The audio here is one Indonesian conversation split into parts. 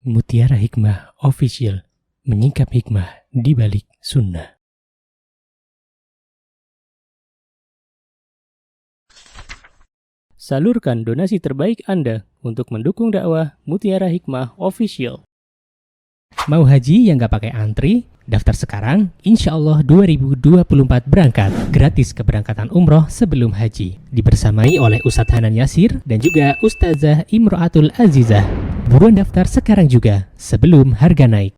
Mutiara Hikmah Official, menyingkap hikmah di balik sunnah. Salurkan donasi terbaik Anda untuk mendukung dakwah Mutiara Hikmah Official. Mau haji yang gak pakai antri? Daftar sekarang, insya Allah 2024 berangkat. Gratis keberangkatan umroh sebelum haji. Dibersamai oleh Ustadz Hanan Yasir dan juga Ustazah Imro'atul Azizah. Buruan daftar sekarang juga, sebelum harga naik.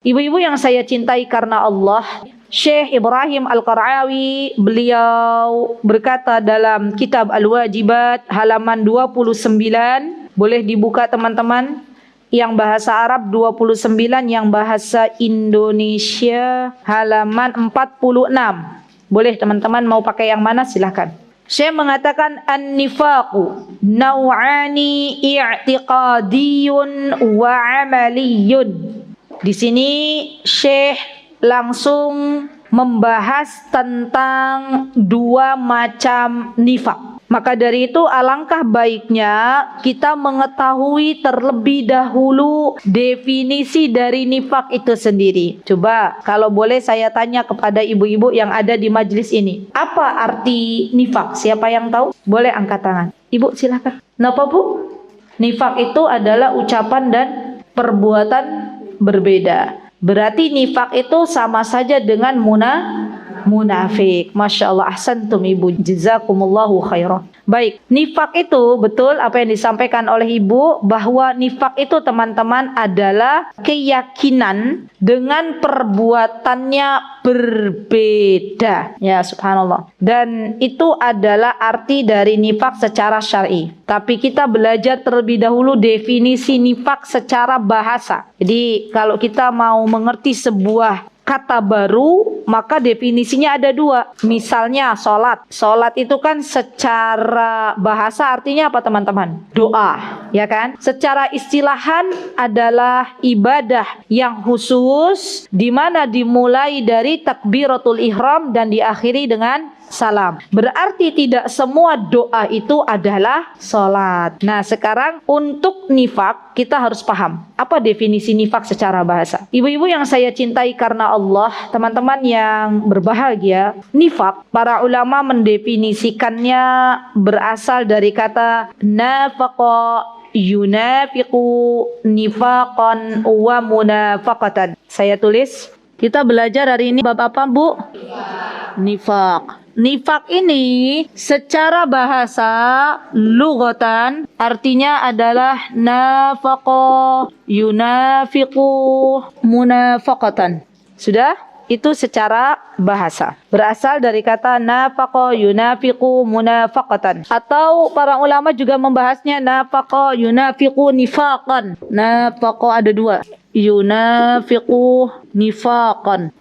Ibu-ibu yang saya cintai karena Allah, Syekh Ibrahim Al-Qara'awi, beliau berkata dalam kitab Al-Wajibat halaman 29, boleh dibuka teman-teman, yang bahasa Arab 29, yang bahasa Indonesia halaman 46. Boleh teman-teman mau pakai yang mana silahkan. Syekh mengatakan an-nifaqu naw'ani i'tiqadiyun wa 'amaliyun. Di sini Syekh langsung membahas tentang dua macam nifak. Maka dari itu alangkah baiknya kita mengetahui terlebih dahulu definisi dari nifak itu sendiri. Coba kalau boleh saya tanya kepada ibu-ibu yang ada di majelis ini, apa arti nifak? Siapa yang tahu? Boleh angkat tangan. Ibu silakan. Kenapa Bu? Nifak itu adalah ucapan dan perbuatan berbeda. Berarti nifak itu sama saja dengan munafik. Masya Allah, ahsantum ibu, jazakumullahu khairan. Baik, nifak itu betul apa yang disampaikan oleh ibu, bahwa nifak itu teman-teman adalah keyakinan dengan perbuatannya berbeda. Ya subhanallah. Dan itu adalah arti dari nifak secara syar'i. Tapi kita belajar terlebih dahulu definisi nifak secara bahasa. Jadi kalau kita mau mengerti sebuah kata baru, maka definisinya ada dua. Misalnya sholat. Sholat itu kan secara bahasa artinya apa teman-teman? Doa, ya kan? Secara istilahan adalah ibadah yang khusus, di mana dimulai dari takbiratul ihram dan diakhiri dengan salam. Berarti tidak semua doa itu adalah sholat. Nah sekarang untuk nifak kita harus paham apa definisi nifak secara bahasa. Ibu-ibu yang saya cintai karena Allah, teman-teman yang berbahagia, nifak para ulama mendefinisikannya berasal dari kata nafaqa yunafiqu nifaqan wa munafaqatan. Saya tulis. Kita belajar hari ini bab apa Bu? Nifak. Nifak ini secara bahasa lughatan artinya adalah nafaqa yunafiqu munafaqatan. Sudah? Itu secara bahasa. Berasal dari kata nafaqa yunafiqu munafaqatan. Atau para ulama juga membahasnya nafaqa yunafiqu nifaqan. Nafaqa ada dua. Yunafiqu nifaqan.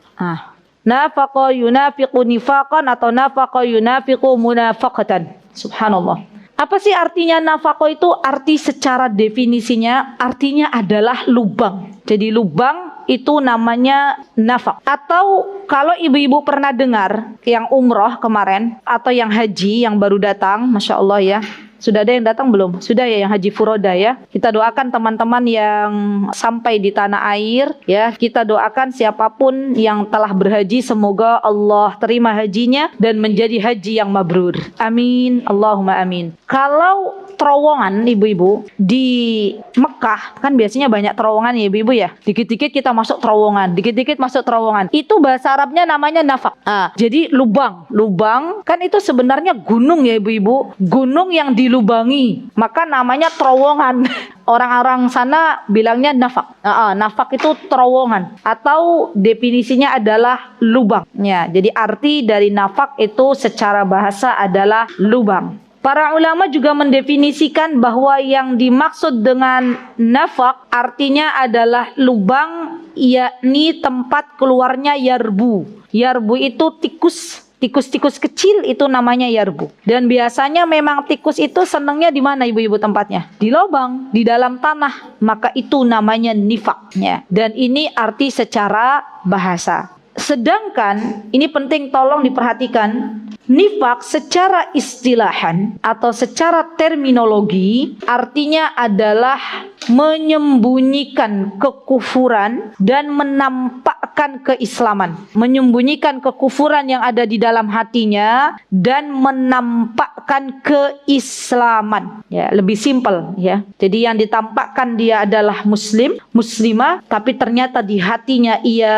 Nafaqa yunafiqu nifaqan atau nafaqa yunafiqu munafaqatan. Subhanallah. Apa sih artinya nafaqa itu? Arti secara definisinya artinya adalah lubang. Jadi lubang itu namanya nafaq. Atau kalau ibu-ibu pernah dengar yang umroh kemarin atau yang haji yang baru datang, Masya Allah ya. Sudah ada yang datang belum? Sudah ya, yang haji furoda ya. Kita doakan teman-teman yang sampai di tanah air ya. Kita doakan siapapun yang telah berhaji, semoga Allah terima hajinya dan menjadi haji yang mabrur. Amin. Allahumma amin. Kalau terowongan ibu-ibu di Mekah kan biasanya banyak terowongan ya ibu-ibu ya. Dikit-dikit kita masuk terowongan, dikit-dikit masuk terowongan. Itu bahasa Arabnya namanya nafaq. Jadi lubang. Lubang kan itu sebenarnya gunung ya ibu-ibu. Gunung yang dilubangi, maka namanya terowongan. Orang-orang sana bilangnya nafaq. Nafaq itu terowongan atau definisinya adalah lubang. Ya, jadi arti dari nafaq itu secara bahasa adalah lubang. Para ulama juga mendefinisikan bahwa yang dimaksud dengan nafaq artinya adalah lubang, yakni tempat keluarnya yarbu. Yarbu itu tikus. Tikus-tikus kecil itu namanya yarbu. Dan biasanya memang tikus itu senangnya di mana ibu-ibu tempatnya? Di lubang, di dalam tanah. Maka itu namanya nifaknya. Dan ini arti secara bahasa. Sedangkan, ini penting tolong diperhatikan, Nifak secara istilahan atau secara terminologi artinya adalah menyembunyikan kekufuran dan menampakkan keislaman. Menyembunyikan kekufuran yang ada di dalam hatinya dan menampakkan keislaman. Ya, lebih simpel ya. Jadi yang ditampakkan dia adalah muslim, muslimah, tapi ternyata di hatinya ia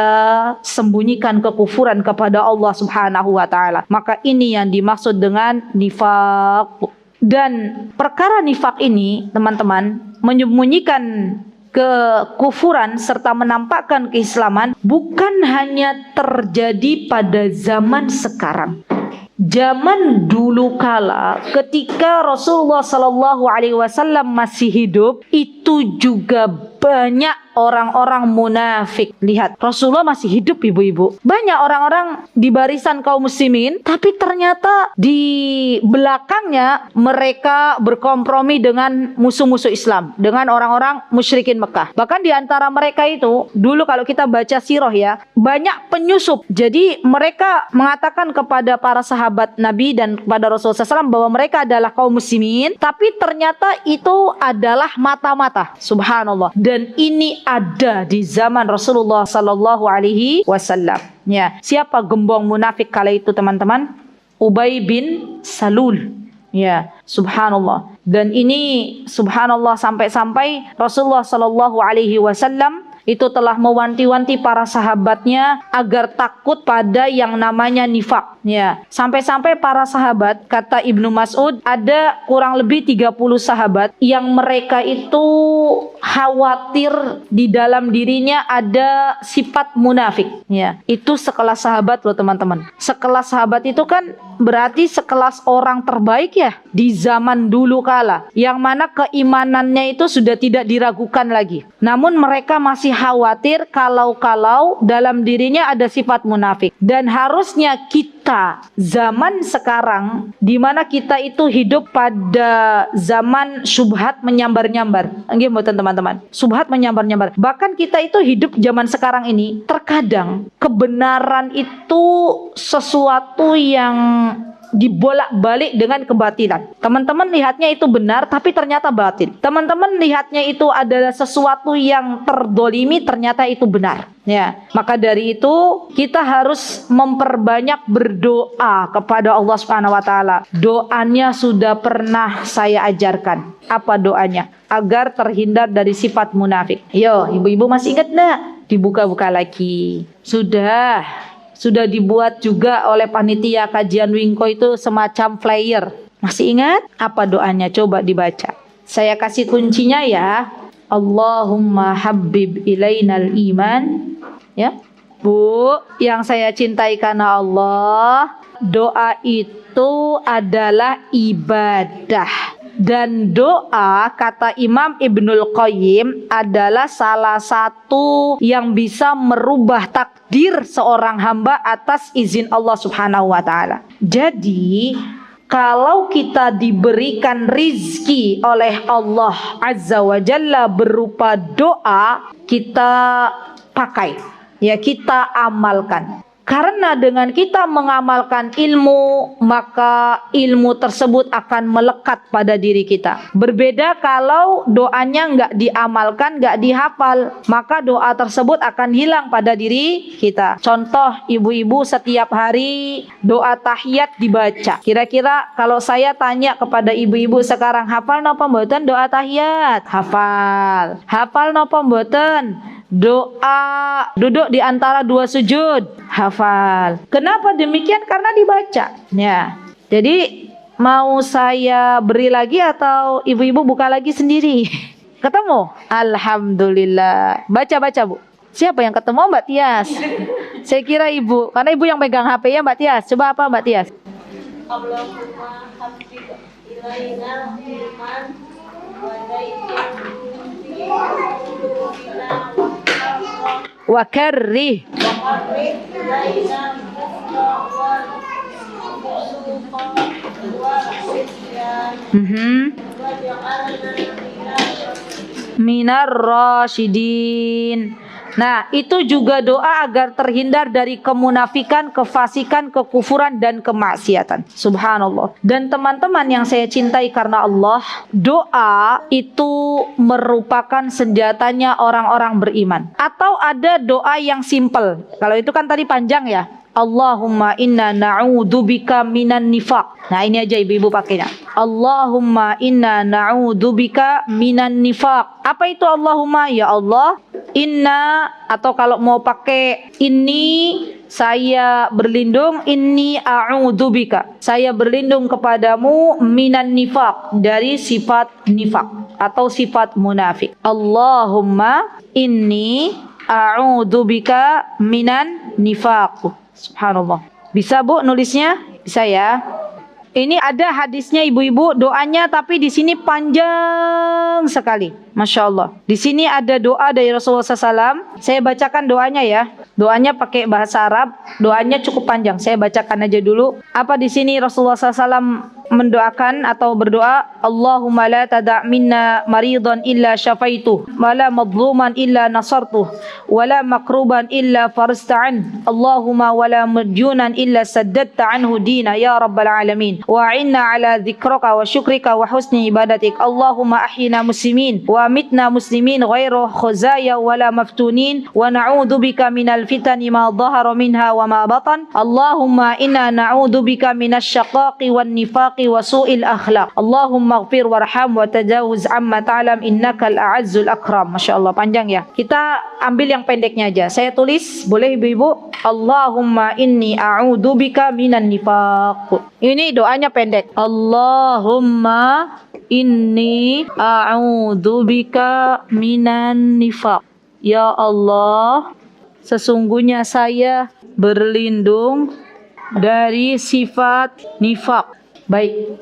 sembunyikan kekufuran kepada Allah Subhanahu wa taala. Maka ini yang dimaksud dengan nifak. Dan perkara nifak ini, teman-teman, menyembunyikan kekufuran serta menampakkan keislaman bukan hanya terjadi pada zaman sekarang. Zaman dulu kala ketika Rasulullah Sallallahu Alaihi Wasallam masih hidup, itu juga banyak orang-orang munafik. Lihat, Rasulullah masih hidup, ibu-ibu. Banyak orang-orang di barisan kaum muslimin, tapi ternyata di belakangnya mereka berkompromi dengan musuh-musuh Islam, dengan orang-orang musyrikin Mekah. Bahkan di antara mereka itu, dulu kalau kita baca sirah ya, banyak penyusup. Jadi mereka mengatakan kepada para sahabat Nabi dan kepada Rasulullah SAW bahwa mereka adalah kaum muslimin, tapi ternyata itu adalah mata-mata. Subhanallah. Dan ini ada di zaman Rasulullah Sallallahu Alaihi Wasallam. Ya, siapa gembong munafik kala itu, teman-teman? Ubay bin Salul. Ya, subhanallah. Dan ini subhanallah sampai-sampai Rasulullah Sallallahu Alaihi Wasallam itu telah mewanti-wanti para sahabatnya agar takut pada yang namanya nifak. Ya, sampai-sampai para sahabat, kata Ibnu Mas'ud, ada kurang lebih 30 sahabat yang mereka itu khawatir di dalam dirinya ada sifat munafik. Ya, itu sekelas sahabat loh, teman-teman. Sekelas sahabat itu kan berarti sekelas orang terbaik ya di zaman dulu kala, yang mana keimanannya itu sudah tidak diragukan lagi. Namun mereka masih khawatir kalau dalam dirinya ada sifat munafik. Dan harusnya kita zaman sekarang, di mana kita itu hidup pada zaman syubhat menyambar-nyambar. Nggih mboten teman-teman? Syubhat menyambar-nyambar. Bahkan kita itu hidup zaman sekarang ini, terkadang kebenaran itu sesuatu yang dibolak-balik dengan kebatilan. Teman-teman lihatnya itu benar, tapi ternyata batil. Teman-teman lihatnya itu adalah sesuatu yang terdolimi, ternyata itu benar. Ya, maka dari itu kita harus memperbanyak berdoa kepada Allah Subhanahu wa taala. Doanya sudah pernah saya ajarkan. Apa doanya? Agar terhindar dari sifat munafik. Yo, ibu-ibu masih ingat enggak? Dibuka-buka lagi. Sudah dibuat juga oleh panitia kajian Wingko itu semacam flyer. Masih ingat? Apa doanya? Coba dibaca. Saya kasih kuncinya ya. Allahumma habbib ilainal iman. Ya, Bu, yang saya cintai karena Allah, doa itu adalah ibadah. Dan doa, kata Imam Ibnul Qayyim, adalah salah satu yang bisa merubah takdir seorang hamba atas izin Allah Subhanahu wa taala. Jadi, kalau kita diberikan rizki oleh Allah Azza wa Jalla berupa doa, kita pakai, ya, kita amalkan. Karena dengan kita mengamalkan ilmu, maka ilmu tersebut akan melekat pada diri kita. Berbeda kalau doanya nggak diamalkan, nggak dihafal, maka doa tersebut akan hilang pada diri kita. Contoh, ibu-ibu setiap hari doa tahiyat dibaca. Kira-kira kalau saya tanya kepada ibu-ibu sekarang, hafal napa mboten doa tahiyat? Hafal. Hafal napa mboten? Doa duduk di antara dua sujud, hafal. Kenapa demikian? Karena dibaca. Ya. Jadi mau saya beri lagi atau ibu-ibu buka lagi sendiri? Ketemu? Alhamdulillah. Baca-baca, Bu. Siapa yang ketemu? Mbak Tias. Saya kira ibu, karena ibu yang pegang HP ya, Mbak Tias. Coba apa, Mbak Tias? Allahumma habbib ilaina iman wa Wa karrih minar rasyidin. Nah, itu juga doa agar terhindar dari kemunafikan, kefasikan, kekufuran, dan kemaksiatan. Subhanallah. Dan teman-teman yang saya cintai karena Allah, doa itu merupakan senjatanya orang-orang beriman. Atau ada doa yang simple. Kalau itu kan tadi panjang ya. Allahumma inna na'udzubika minan nifaq. Nah, ini aja ibu-ibu pakainya. Allahumma inna na'udzubika minan nifaq. Apa itu Allahumma? Ya Allah, inna, atau kalau mau pakai ini, saya berlindung, inni a'udzubika. Saya berlindung kepadamu minan nifaq, dari sifat nifaq atau sifat munafik. Allahumma inni a'udzubika minan nifaq. Subhanallah. Bisa Bu nulisnya? Bisa ya. Ini ada hadisnya ibu-ibu, doanya tapi di sini panjang sekali. Masya Allah. Di sini ada doa dari Rasulullah SAW. Saya bacakan doanya ya. Doanya pakai bahasa Arab. Doanya cukup panjang. Saya bacakan aja dulu. Apa di sini Rasulullah SAW mendoakan atau berdoa, Allahumma la tada' minna maridan illa syafaitu, wala madluman illa nasartuh, wala makruban illa farasta'an, Allahumma wala mudjunan illa saddatta anhu dina ya rabbal alamin, wa inna ala dhikraka wa syukrika wa husni ibadatik, Allahumma ahyina muslimin wa mitna muslimin ghairu khuzaya wala maftunin, wa na'udhu bika minal fitani ma dhahara minha wa ma batan, Allahumma inna na'udhu bika minas syaqaqi wan nifaqi wa su'il akhlaq. Allahumma ighfir warham wa tajawuz amma ta'lam innakal a'azzul akram. Masya Allah, panjang ya. Kita ambil yang pendeknya aja. Saya tulis, boleh ibu-ibu? Allahumma inni a'udzubika minan nifaq. Ini doanya pendek. Allahumma inni a'udzubika minan nifaq. Ya Allah, sesungguhnya saya berlindung dari sifat nifaq. Baik,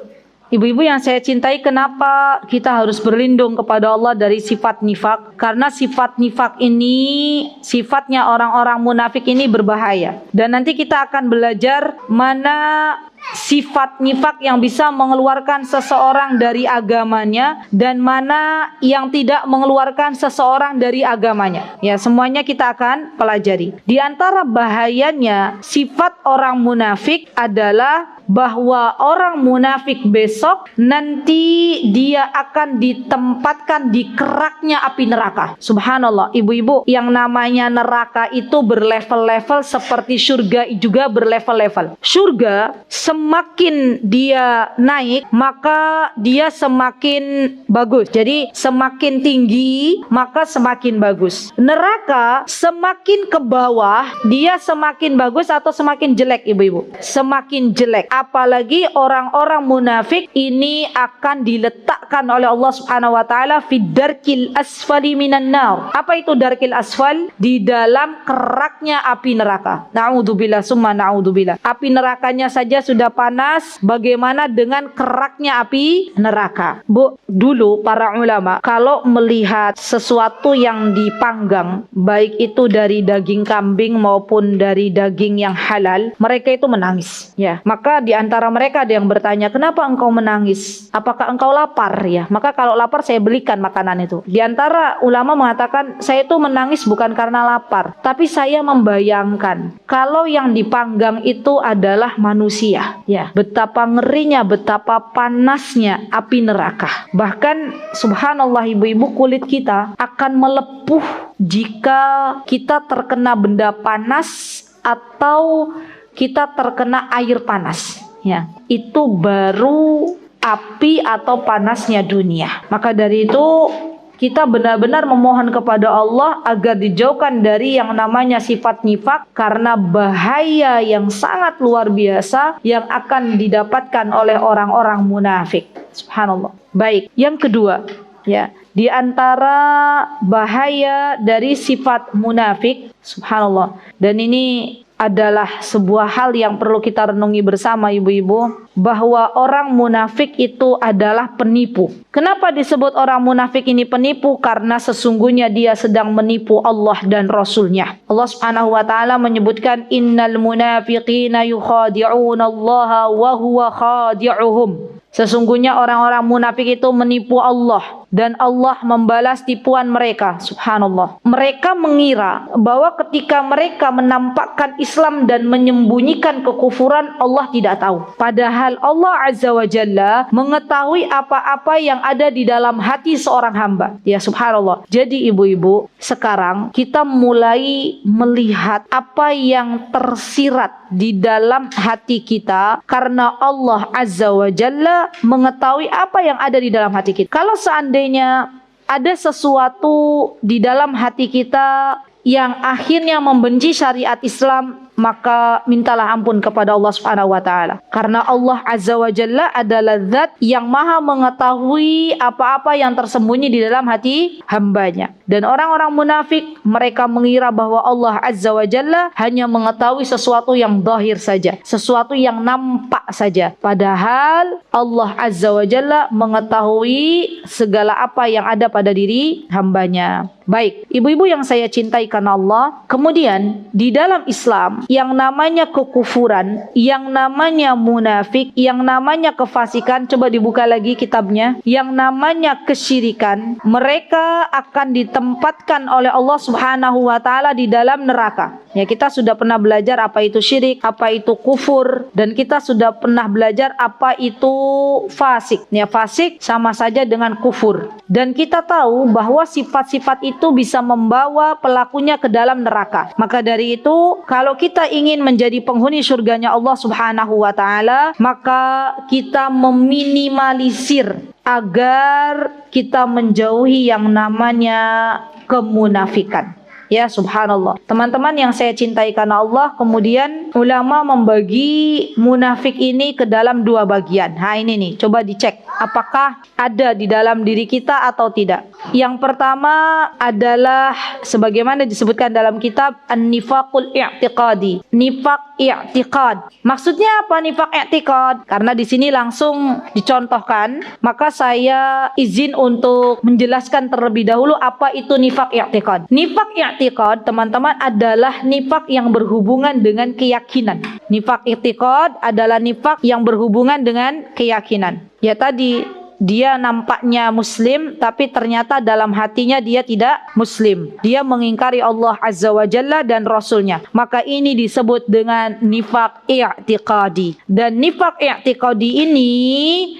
ibu-ibu yang saya cintai, kenapa kita harus berlindung kepada Allah dari sifat nifak? Karena sifat nifak ini, sifatnya orang-orang munafik ini berbahaya. Dan nanti kita akan belajar mana sifat nifak yang bisa mengeluarkan seseorang dari agamanya dan mana yang tidak mengeluarkan seseorang dari agamanya. Ya, semuanya kita akan pelajari. Di antara bahayanya sifat orang munafik adalah bahwa orang munafik besok nanti dia akan ditempatkan di keraknya api neraka. Subhanallah, ibu-ibu, yang namanya neraka itu berlevel-level seperti surga juga berlevel-level. Surga semakin dia naik maka dia semakin bagus. Jadi semakin tinggi maka semakin bagus. Neraka semakin ke bawah dia semakin bagus atau semakin jelek ibu-ibu? Semakin jelek. Apalagi orang-orang munafik ini akan diletakkan oleh Allah Subhanahu wa taala fi darkil asfali minan nar. Apa itu darkil asfal? Di dalam keraknya api neraka. Na'udzubillah summa na'udzubillah. Api nerakanya saja sudah panas, bagaimana dengan keraknya api neraka? Bu, dulu para ulama kalau melihat sesuatu yang dipanggang, baik itu dari daging kambing maupun dari daging yang halal, mereka itu menangis. Ya, maka di antara mereka ada yang bertanya, kenapa engkau menangis? Apakah engkau lapar? Ya, maka kalau lapar saya belikan makanan itu. Di antara ulama mengatakan, saya itu menangis bukan karena lapar, tapi saya membayangkan kalau yang dipanggang itu adalah manusia. Ya, betapa ngerinya, betapa panasnya api neraka. Bahkan subhanallah ibu-ibu, kulit kita akan melepuh jika kita terkena benda panas atau kita terkena air panas. Ya, itu baru api atau panasnya dunia. Maka dari itu kita benar-benar memohon kepada Allah agar dijauhkan dari yang namanya sifat nifak, karena bahaya yang sangat luar biasa yang akan didapatkan oleh orang-orang munafik. Subhanallah. Baik, yang kedua, ya, di antara bahaya dari sifat munafik, subhanallah, dan ini adalah sebuah hal yang perlu kita renungi bersama ibu-ibu, bahwa orang munafik itu adalah penipu. Kenapa disebut orang munafik ini penipu? Karena sesungguhnya dia sedang menipu Allah dan Rasulnya. Allah Subhanahu wa taala menyebutkan, innal munafiqina yukhadi'una Allah wa huwa khadi'uhum. Sesungguhnya orang-orang munafik itu menipu Allah dan Allah membalas tipuan mereka. Subhanallah. Mereka mengira bahwa ketika mereka menampakkan Islam dan menyembunyikan kekufuran, Allah tidak tahu. Padahal Allah Azza wa Jalla mengetahui apa-apa yang ada di dalam hati seorang hamba. Ya subhanallah. Jadi ibu-ibu, sekarang kita mulai melihat apa yang tersirat di dalam hati kita karena Allah Azza wa Jalla mengetahui apa yang ada di dalam hati kita. Kalau seandainya ada sesuatu di dalam hati kita yang akhirnya membenci syariat Islam, maka mintalah ampun kepada Allah Subhanahu wa taala. Karena Allah Azza wa Jalla adalah zat yang maha mengetahui apa-apa yang tersembunyi di dalam hati hambanya. Dan orang-orang munafik, mereka mengira bahwa Allah Azza wa Jalla hanya mengetahui sesuatu yang zahir saja, sesuatu yang nampak saja. Padahal Allah Azza wa Jalla mengetahui segala apa yang ada pada diri hambanya. Baik, ibu-ibu yang saya cintai karena Allah, kemudian di dalam Islam yang namanya kekufuran, yang namanya munafik, yang namanya kefasikan, coba dibuka lagi kitabnya, yang namanya kesyirikan, mereka akan ditempatkan oleh Allah Subhanahu wa taala di dalam neraka. Ya, kita sudah pernah belajar apa itu syirik, apa itu kufur, dan kita sudah pernah belajar apa itu fasik. Ya, fasik sama saja dengan kufur. Dan kita tahu bahwa sifat-sifat itu bisa membawa pelakunya ke dalam neraka. Maka dari itu, kalau kita ingin menjadi penghuni surganya Allah Subhanahu wa taala, maka kita meminimalisir agar kita menjauhi yang namanya kemunafikan. Ya subhanallah. Teman-teman yang saya cintai karena Allah, kemudian ulama membagi munafik ini ke dalam dua bagian. Nah ini nih, coba dicek apakah ada di dalam diri kita atau tidak. Yang pertama adalah sebagaimana disebutkan dalam kitab An-Nifaqul I'tiqadi. Nifaq i'tiqad. Maksudnya apa nifaq i'tiqad? Karena di sini langsung dicontohkan, maka saya izin untuk menjelaskan terlebih dahulu apa itu nifaq i'tiqad. Nifaq i'tiqad, teman-teman, adalah nifaq yang berhubungan dengan keyakinan. Nifaq i'tiqad adalah nifaq yang berhubungan dengan keyakinan. Ya tadi, dia nampaknya muslim tapi ternyata dalam hatinya dia tidak muslim. Dia mengingkari Allah Azza wa Jalla dan Rasulnya. Maka ini disebut dengan nifaq i'tiqadi. Dan nifaq i'tiqadi ini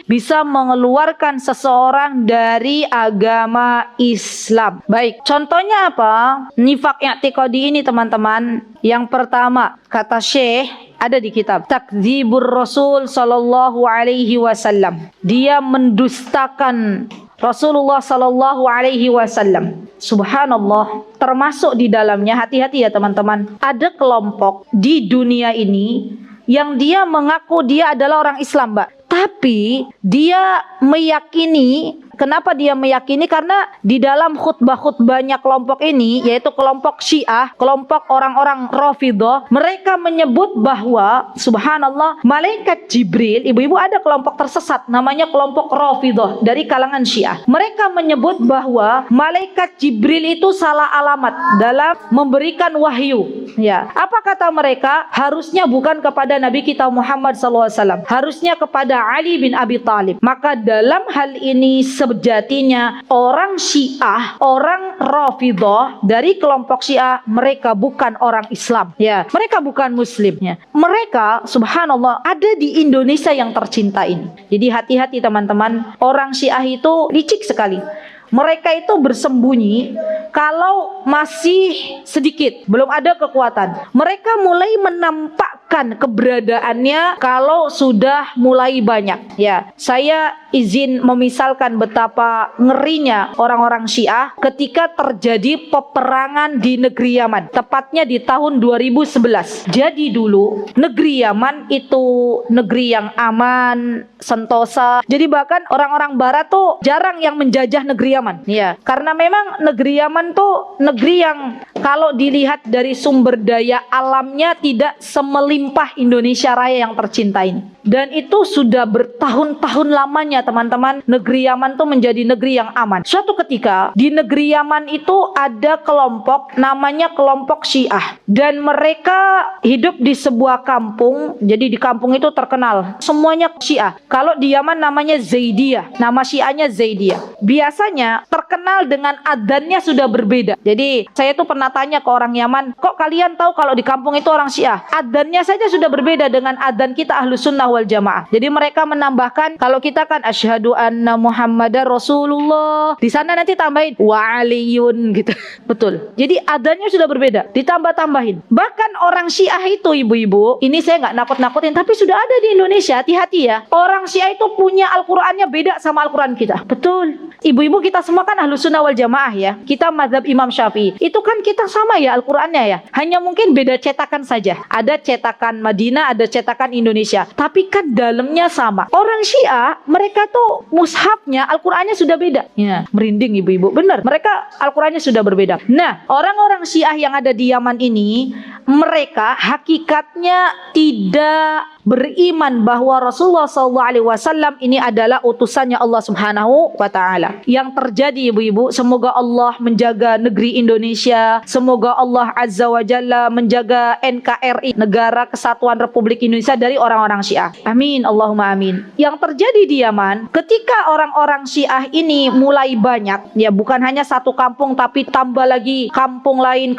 bisa mengeluarkan seseorang dari agama Islam. Baik, contohnya apa? Nifaq i'tiqadi ini teman-teman. Yang pertama, kata Syekh, ada di kitab Takdzibur Rasul sallallahu alaihi wasallam. Dia mendustakan Rasulullah sallallahu alaihi wasallam. Subhanallah, termasuk di dalamnya, hati-hati ya teman-teman, ada kelompok di dunia ini yang dia mengaku dia adalah orang Islam, Mbak. Tapi dia meyakini. Kenapa dia meyakini? Karena di dalam khutbah-khutbahnya kelompok ini, yaitu kelompok Syiah, kelompok orang-orang Rafidhah, mereka menyebut bahwa subhanallah, malaikat Jibril, ibu-ibu ada kelompok tersesat namanya kelompok Rafidhah dari kalangan Syiah. Mereka menyebut bahwa malaikat Jibril itu salah alamat dalam memberikan wahyu. Ya, apa kata mereka? Harusnya bukan kepada Nabi kita Muhammad SAW, harusnya kepada Ali bin Abi Thalib. Maka dalam hal ini sejatinya orang Syiah, orang Rafidhah dari kelompok Syiah, mereka bukan orang Islam. Ya, mereka bukan Muslim. Ya. Mereka, subhanallah, ada di Indonesia yang tercinta ini. Jadi hati-hati teman-teman, orang Syiah itu licik sekali. Mereka itu bersembunyi kalau masih sedikit, belum ada kekuatan. Mereka mulai menampakkan keberadaannya kalau sudah mulai banyak. Ya, saya izin memisalkan betapa ngerinya orang-orang Syiah ketika terjadi peperangan di negeri Yaman, tepatnya di tahun 2011. Jadi dulu negeri Yaman itu negeri yang aman, sentosa. Jadi bahkan orang-orang barat tuh jarang yang menjajah negeri Yaman. Ya, karena memang negeri Yaman tuh negeri yang kalau dilihat dari sumber daya alamnya tidak semelimpah Indonesia Raya yang tercinta ini. Dan itu sudah bertahun-tahun lamanya teman-teman, negeri Yaman itu menjadi negeri yang aman. Suatu ketika di negeri Yaman itu ada kelompok namanya kelompok Syiah, dan mereka hidup di sebuah kampung. Jadi di kampung itu terkenal semuanya Syiah. Kalau di Yaman namanya Zaidiyah, nama Syiahnya Zaidiyah. Biasanya terkenal dengan adzannya sudah berbeda. Jadi saya tuh pernah tanya ke orang Yaman, kok kalian tahu kalau di kampung itu orang Syiah? Adzannya saja sudah berbeda dengan adzan kita Ahlus Sunnah wal Jamaah. Jadi mereka menambahkan, kalau kita kan asyhadu anna Muhammadar Rasulullah, di sana nanti tambahin wa aliyun gitu. Betul. Jadi adzannya sudah berbeda, ditambah-tambahin. Bahkan orang Syiah itu ibu-ibu, ini saya nggak nakut-nakutin, tapi sudah ada di Indonesia. Hati-hati ya. Orang Syiah itu punya Al-Qur'annya beda sama Al-Qur'an kita. Betul. Ibu-ibu kita semua kan Ahlus Sunnah wal Jamaah ya. Kita mazhab Imam Syafi'i. Itu kan kita sama ya Al-Qur'annya ya. Hanya mungkin beda cetakan saja. Ada cetakan Madinah, ada cetakan Indonesia. Tapi kan dalamnya sama. Orang Syiah, mereka tuh mushafnya, Al-Qur'annya sudah beda. Ya, merinding ibu-ibu. Benar, mereka Al-Qur'annya sudah berbeda. Nah, orang-orang Syiah yang ada di Yaman ini, mereka hakikatnya tidak beriman bahwa Rasulullah SAW ini adalah utusannya Allah Subhanahu wa Ta'ala. Yang terjadi ibu-ibu, semoga Allah menjaga negeri Indonesia, semoga Allah Azza wa Jalla menjaga NKRI, Negara Kesatuan Republik Indonesia, dari orang-orang Syiah. Amin, Allahumma amin. Yang terjadi di Yaman, ketika orang-orang Syiah ini mulai banyak, ya bukan hanya satu kampung tapi tambah lagi kampung lain,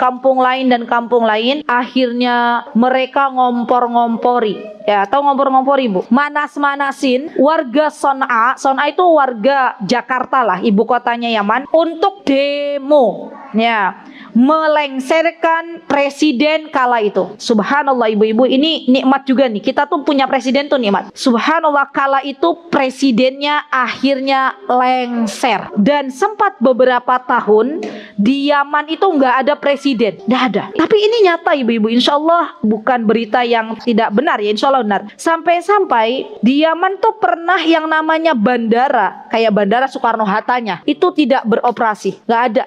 dan kampung lain, akhirnya mereka ngompor-ngompori. Ya, atau ngompor-ngompor ibu, manas-manasin warga Son'a. Son'a itu warga Jakarta lah, ibu kotanya Yaman, untuk demo. Ya, melengsarkan presiden kala itu. Subhanallah ibu-ibu, ini nikmat juga nih. Kita tuh punya presiden tuh nikmat. Subhanallah, kala itu presidennya akhirnya lengser. Dan sempat beberapa tahun di Yaman itu nggak ada presiden, nggak ada. Tapi ini nyata ibu-ibu, insya Allah bukan berita yang tidak benar ya, insya Allah benar. Sampai-sampai di Yaman tuh pernah yang namanya bandara, kayak bandara Soekarno-Hattanya, itu tidak beroperasi,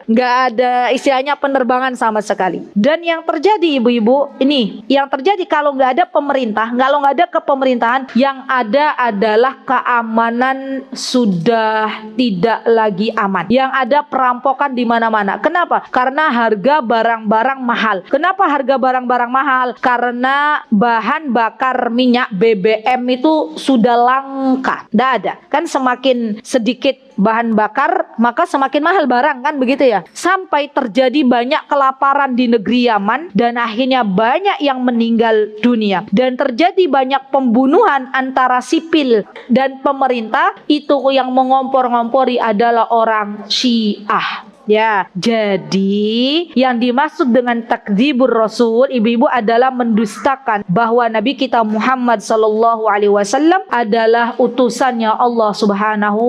nggak ada istilahnya penerbangan sama sekali. Dan yang terjadi ibu-ibu, ini yang terjadi kalau nggak ada pemerintah, kalau nggak ada kepemerintahan, yang ada adalah keamanan sudah tidak lagi aman. Yang ada perampokan di mana-mana. Kenapa? Karena harga barang-barang mahal. Kenapa harga barang-barang mahal? Karena bahan bakar minyak BBM itu sudah langka, nggak ada. Kan semakin sedikit bahan bakar, maka semakin mahal barang, kan begitu ya. Sampai terjadi banyak kelaparan di negeri Yaman, dan akhirnya banyak yang meninggal dunia, dan terjadi banyak pembunuhan antara sipil dan pemerintah. Itu yang mengompor-ngompori adalah orang Syiah. Ya, jadi yang dimaksud dengan takdzibur Rasul, ibu-ibu, adalah mendustakan bahwa Nabi kita Muhammad sallallahu alaihi wasallam adalah utusannya Allah Subhanahu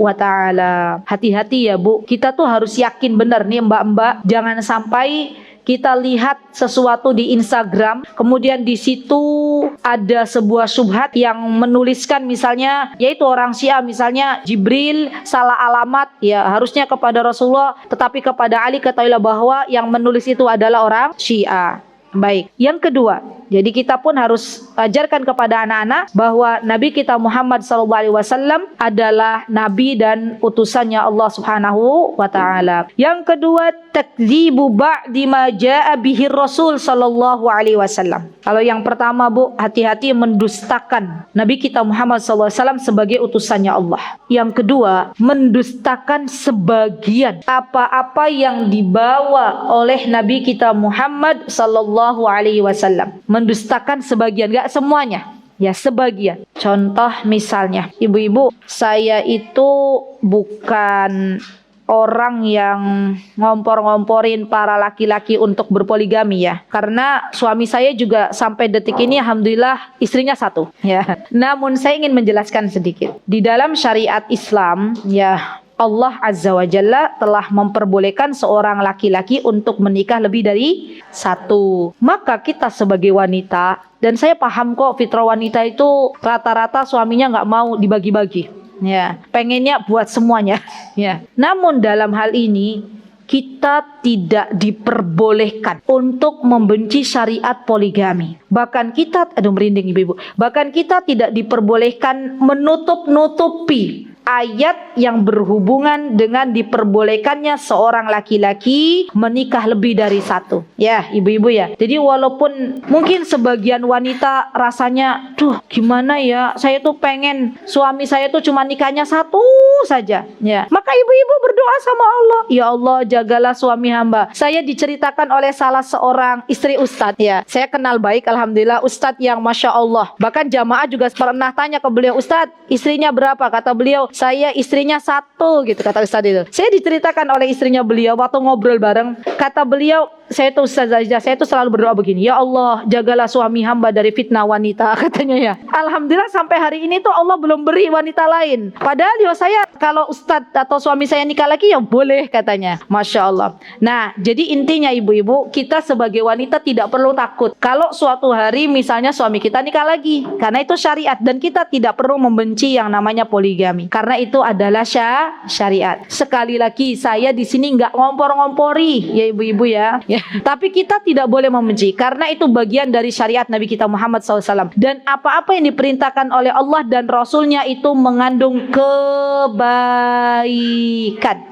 wa Ta'ala. Hati-hati ya Bu, kita tuh harus yakin benar nih mbak-mbak, jangan sampai kita lihat sesuatu di Instagram, kemudian di situ ada sebuah syubhat yang menuliskan misalnya, yaitu orang Syiah, misalnya Jibril salah alamat, ya harusnya kepada Rasulullah, tetapi kepada Ali. Ketahuilah bahwa yang menulis itu adalah orang Syiah. Baik, yang kedua, jadi kita pun harus ajarkan kepada anak-anak bahwa Nabi kita Muhammad SAW adalah Nabi dan utusannya Allah Subhanahu wa Ta'ala. Yang kedua, takdzibu ba'di ma ja'a bihi Rasul sallallahu alaihi wasallam. Kalau yang pertama Bu, hati-hati mendustakan Nabi kita Muhammad SAW sebagai utusannya Allah. Yang kedua, mendustakan sebagian apa-apa yang dibawa oleh Nabi kita Muhammad sallallahu alaihi wasallam. Mendustakan sebagian, gak semuanya, ya sebagian. Contoh misalnya, ibu-ibu, saya itu bukan orang yang ngompor-ngomporin para laki-laki untuk berpoligami ya, karena suami saya juga sampai detik ini alhamdulillah istrinya satu ya. Namun saya ingin menjelaskan sedikit, di dalam syariat Islam ya, Allah Azza wa Jalla telah memperbolehkan seorang laki-laki untuk menikah lebih dari satu. Maka kita sebagai wanita, dan saya paham kok fitrah wanita itu rata-rata suaminya nggak mau dibagi-bagi, ya pengennya buat semuanya, ya. Namun dalam hal ini kita tidak diperbolehkan untuk membenci syariat poligami. Bahkan kita, merinding ibu-ibu, bahkan kita tidak diperbolehkan menutup-nutupi ayat yang berhubungan dengan diperbolehkannya seorang laki-laki menikah lebih dari satu. Ya, ibu-ibu ya. Jadi walaupun mungkin sebagian wanita rasanya, duh gimana ya, saya tuh pengen suami saya tuh cuma nikahnya satu saja. Ya, maka ibu-ibu berdoa sama Allah. Ya Allah, jagalah suami hamba. Saya diceritakan oleh salah seorang istri ustadz. Ya, saya kenal baik alhamdulillah ustadz yang masya Allah. Bahkan jamaah juga pernah tanya ke beliau, Ustadz, istrinya berapa? Kata beliau, saya istrinya satu, gitu kata ustadz itu. Saya diceritakan oleh istrinya beliau waktu ngobrol bareng, kata beliau, saya tuh ustazah, saya tuh selalu berdoa begini, ya Allah, jagalah suami hamba dari fitnah wanita, katanya ya. Alhamdulillah sampai hari ini tuh Allah belum beri wanita lain. Padahal ya saya kalau ustadz atau suami saya nikah lagi ya boleh, katanya. Masya Allah. Nah, jadi intinya ibu-ibu, kita sebagai wanita tidak perlu takut kalau suatu hari misalnya suami kita nikah lagi, karena itu syariat, dan kita tidak perlu membenci yang namanya poligami, karena itu adalah syariat. Sekali lagi, saya di sini nggak ngompor-ngompori ya ibu-ibu ya. Tapi kita tidak boleh membenci, karena itu bagian dari syariat Nabi kita Muhammad SAW. Dan apa-apa yang diperintahkan oleh Allah dan Rasulnya itu mengandung kebaikan.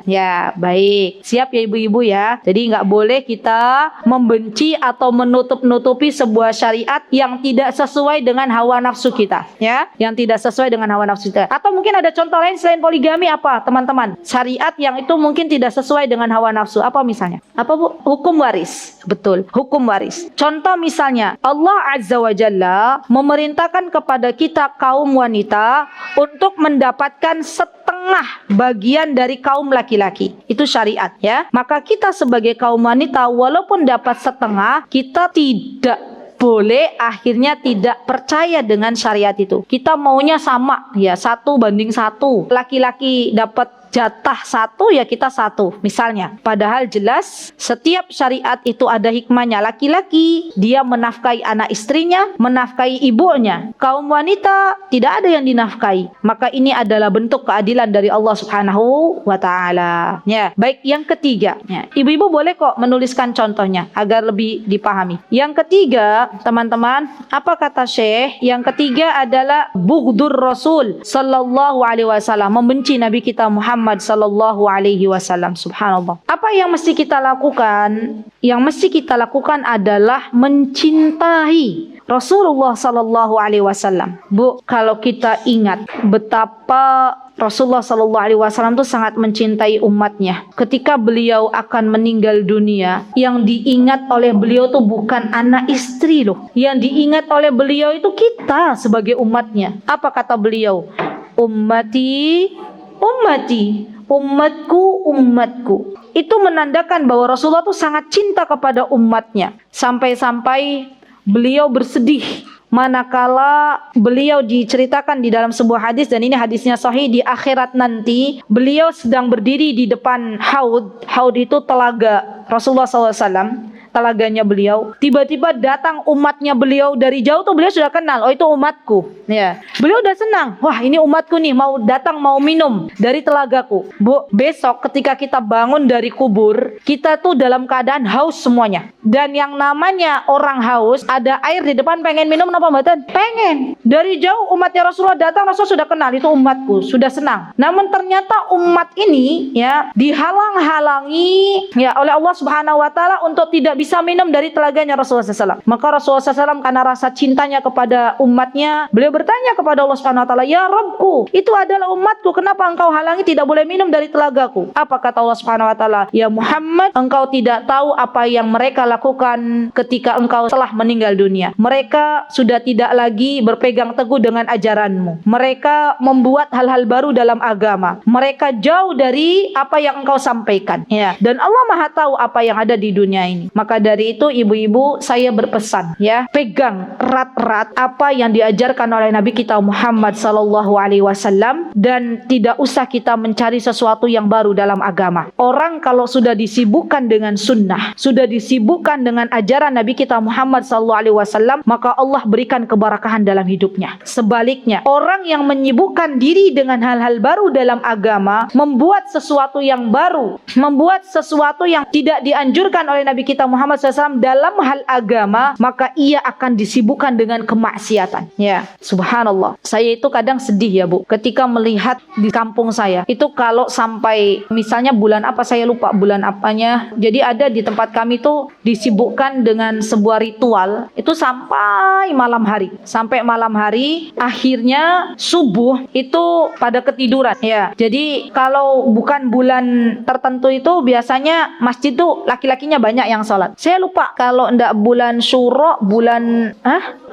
Ya, baik. Siap ya ibu-ibu ya. Jadi nggak boleh kita membenci atau menutup-nutupi sebuah syariat yang tidak sesuai dengan hawa nafsu kita. Ya, yang tidak sesuai dengan hawa nafsu kita. Atau mungkin ada contoh lain selain poligami apa, teman-teman? Syariat yang itu mungkin tidak sesuai dengan hawa nafsu. Apa misalnya? Apa Bu? Hukum waris. Betul, hukum waris. Contoh misalnya, Allah Azza wa Jalla memerintahkan kepada kita kaum wanita untuk mendapatkan setengah bagian dari kaum laki-laki. Itu syariat ya. Maka kita sebagai kaum wanita walaupun dapat setengah, kita tidak boleh akhirnya tidak percaya dengan syariat itu. Kita maunya sama ya, 1:1. Laki-laki dapat jatah satu ya kita satu misalnya. Padahal jelas setiap syariat itu ada hikmahnya. Laki-laki dia menafkahi anak istrinya, menafkahi ibunya. Kaum wanita tidak ada yang dinafkahi. Maka ini adalah bentuk keadilan dari Allah Subhanahu wa taala. Ya, baik, yang ketiga. Ya, ibu-ibu boleh kok menuliskan contohnya agar lebih dipahami. Yang ketiga, teman-teman, apa kata Syekh? Yang ketiga adalah bugdur Rasul sallallahu alaihi wasallam, membenci Nabi kita Muhammad sallallahu alaihi wasallam. Subhanallah. Apa yang mesti kita lakukan? Yang mesti kita lakukan adalah mencintai Rasulullah sallallahu alaihi wasallam. Bu, kalau kita ingat betapa Rasulullah sallallahu alaihi wasallam itu sangat mencintai umatnya. Ketika beliau akan meninggal dunia, yang diingat oleh beliau itu bukan anak istri loh. Yang diingat oleh beliau itu kita sebagai umatnya. Apa kata beliau? Ummati, ummati, umatku, umatku. Itu menandakan bahwa Rasulullah itu sangat cinta kepada umatnya. Sampai-sampai beliau bersedih manakala beliau diceritakan di dalam sebuah hadis, dan ini hadisnya sahih, di akhirat nanti beliau sedang berdiri di depan haud. Haud itu telaga Rasulullah SAW, telaganya beliau. Tiba-tiba datang umatnya beliau dari jauh tuh, beliau sudah kenal, oh itu umatku. Ya, beliau udah senang. Wah, ini umatku nih, mau datang mau minum dari telagaku. Bu, besok ketika kita bangun dari kubur, kita tuh dalam keadaan haus semuanya. Dan yang namanya orang haus, ada air di depan, pengen minum apa mboten? Pengen. Dari jauh umatnya Rasulullah datang, Rasul sudah kenal, itu umatku, sudah senang. Namun ternyata umat ini ya dihalang-halangi ya oleh Allah Subhanahu wa taala untuk tidak bisa minum dari telaganya Rasulullah SAW. Maka Rasulullah SAW karena rasa cintanya kepada umatnya, beliau bertanya kepada Allah Subhanahu wa taala, "Ya Rabbku, itu adalah umatku, kenapa engkau halangi tidak boleh minum dari telagaku?" Apa kata Allah Subhanahu wa taala? "Ya Muhammad, engkau tidak tahu apa yang mereka lakukan ketika engkau telah meninggal dunia. Mereka sudah tidak lagi berpegang teguh dengan ajaranmu. Mereka membuat hal-hal baru dalam agama. Mereka jauh dari apa yang engkau sampaikan." Ya, dan Allah Maha tahu apa yang ada di dunia ini. Maka Maka dari itu ibu-ibu, saya berpesan ya, pegang erat-erat apa yang diajarkan oleh Nabi kita Muhammad sallallahu alaihi wasallam, dan tidak usah kita mencari sesuatu yang baru dalam agama. Orang kalau sudah disibukkan dengan sunnah, sudah disibukkan dengan ajaran Nabi kita Muhammad sallallahu alaihi wasallam, maka Allah berikan keberkahan dalam hidupnya. Sebaliknya, orang yang menyibukkan diri dengan hal-hal baru dalam agama, membuat sesuatu yang baru, membuat sesuatu yang tidak dianjurkan oleh Nabi kita Muhammad SAW dalam hal agama, maka ia akan disibukkan dengan kemaksiatan. Ya, subhanallah. Saya itu kadang sedih ya Bu, ketika melihat di kampung saya, itu kalau sampai misalnya bulan apa, saya lupa bulan apanya, jadi ada di tempat kami tuh disibukkan dengan sebuah ritual, itu sampai malam hari. Sampai malam hari, akhirnya subuh itu pada ketiduran. Ya, jadi kalau bukan bulan tertentu itu biasanya masjid tuh laki-lakinya banyak yang sholat. Saya lupa kalau ndak bulan Syuro, bulan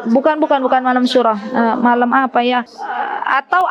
bukan malam Syuro, malam apa ya, atau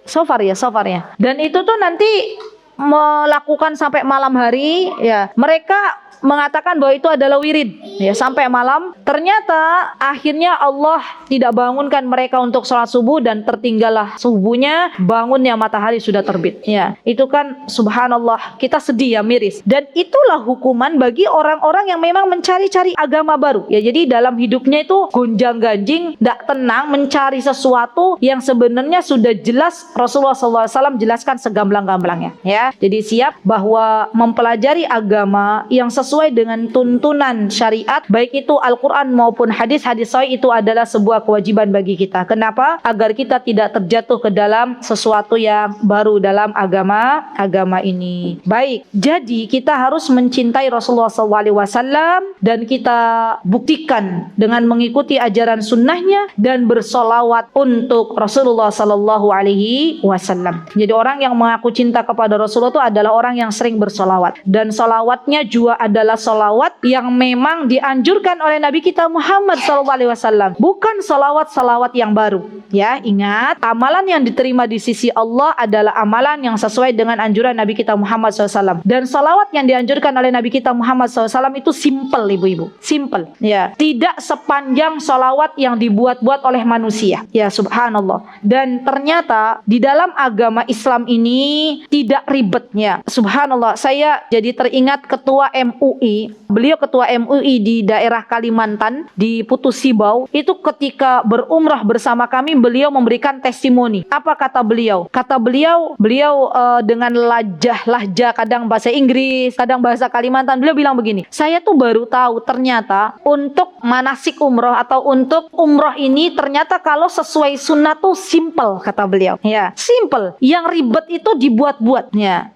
Safar ya. Dan itu tuh nanti melakukan sampai malam hari ya. Mereka mengatakan bahwa itu adalah wirid ya, sampai malam. Ternyata akhirnya Allah tidak bangunkan mereka untuk sholat subuh, dan tertinggallah subuhnya, bangunnya matahari sudah terbit ya. Itu kan subhanallah, kita sedih ya, miris. Dan itulah hukuman bagi orang-orang yang memang mencari-cari agama baru ya. Jadi dalam hidupnya itu gonjang-ganjing, tidak tenang, mencari sesuatu yang sebenarnya sudah jelas Rasulullah SAW jelaskan segamblang-gamblangnya ya. Jadi siap bahwa mempelajari agama yang sesuai dengan tuntunan syariat, baik itu Al-Quran maupun hadis-hadis sahih, itu adalah sebuah kewajiban bagi kita. Kenapa? Agar kita tidak terjatuh ke dalam sesuatu yang baru dalam agama ini. Baik, jadi kita harus mencintai Rasulullah SAW, dan kita buktikan dengan mengikuti ajaran sunnahnya dan bersolawat untuk Rasulullah SAW. Jadi orang yang mengaku cinta kepada Rasulullah itu adalah orang yang sering bersolawat, dan solawatnya juga adalah solawat yang memang dianjurkan oleh Nabi kita Muhammad SAW, bukan solawat yang baru ya. Ingat, amalan yang diterima di sisi Allah adalah amalan yang sesuai dengan anjuran Nabi kita Muhammad SAW, dan solawat yang dianjurkan oleh Nabi kita Muhammad SAW itu simple ibu-ibu, simple ya, tidak sepanjang solawat yang dibuat-buat oleh manusia ya, subhanallah. Dan ternyata di dalam agama Islam ini tidak ribetnya, subhanallah. Saya jadi teringat ketua MUI, beliau ketua MUI di daerah Kalimantan, di Putus Sibau, itu ketika berumrah bersama kami, beliau memberikan testimoni. Apa kata beliau? Kata beliau dengan lahjah, kadang bahasa Inggris, kadang bahasa Kalimantan, beliau bilang begini, saya tuh baru tahu ternyata untuk manasik umroh atau untuk umroh ini ternyata kalau sesuai sunnah tuh simple, kata beliau ya, simple. Yang ribet itu dibuat-buat ya,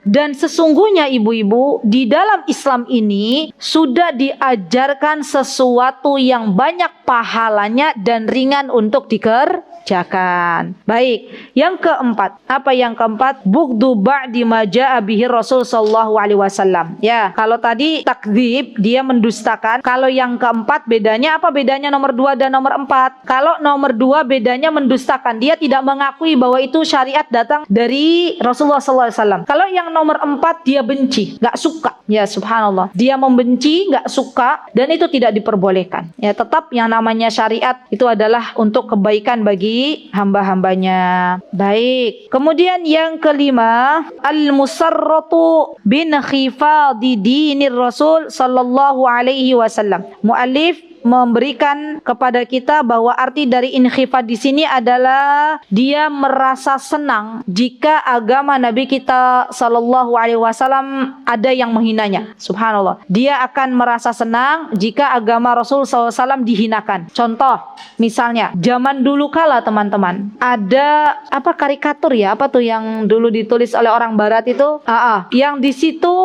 dan sesungguhnya ibu-ibu, di dalam Islam ini sudah diajarkan sesuatu yang banyak pahalanya dan ringan untuk dikerjakan. Baik, yang keempat, apa yang keempat? Bughdu ba'di ma ja'a bihi Rasul sallallahu alaihi wasallam. Ya, kalau tadi takdzib, dia mendustakan. Kalau yang keempat bedanya apa? Bedanya nomor 2 dan nomor 4. Kalau nomor 2 bedanya mendustakan, dia tidak mengakui bahwa itu syariat datang dari Rasulullah sallallahu alaihi wasallam. Kalau yang nomor 4 dia benci, enggak suka. Ya subhanallah, dia membenci, enggak suka, dan itu tidak diperbolehkan. Ya, tetap yang namanya syariat itu adalah untuk kebaikan bagi hamba-hambanya. Baik. Kemudian yang kelima, al-musarratu bin khifadi dinir Rasul sallallahu alaihi wasallam. Muallif memberikan kepada kita bahwa arti dari inkhifad di sini adalah dia merasa senang jika agama Nabi kita sallallahu alaihi wasallam ada yang menghinanya. Subhanallah. Dia akan merasa senang jika agama Rasul sallallahu alaihi wasallam dihinakan. Contoh, misalnya zaman dulu kala teman-teman, ada apa karikatur ya, apa tuh yang dulu ditulis oleh orang barat itu? Yang di situ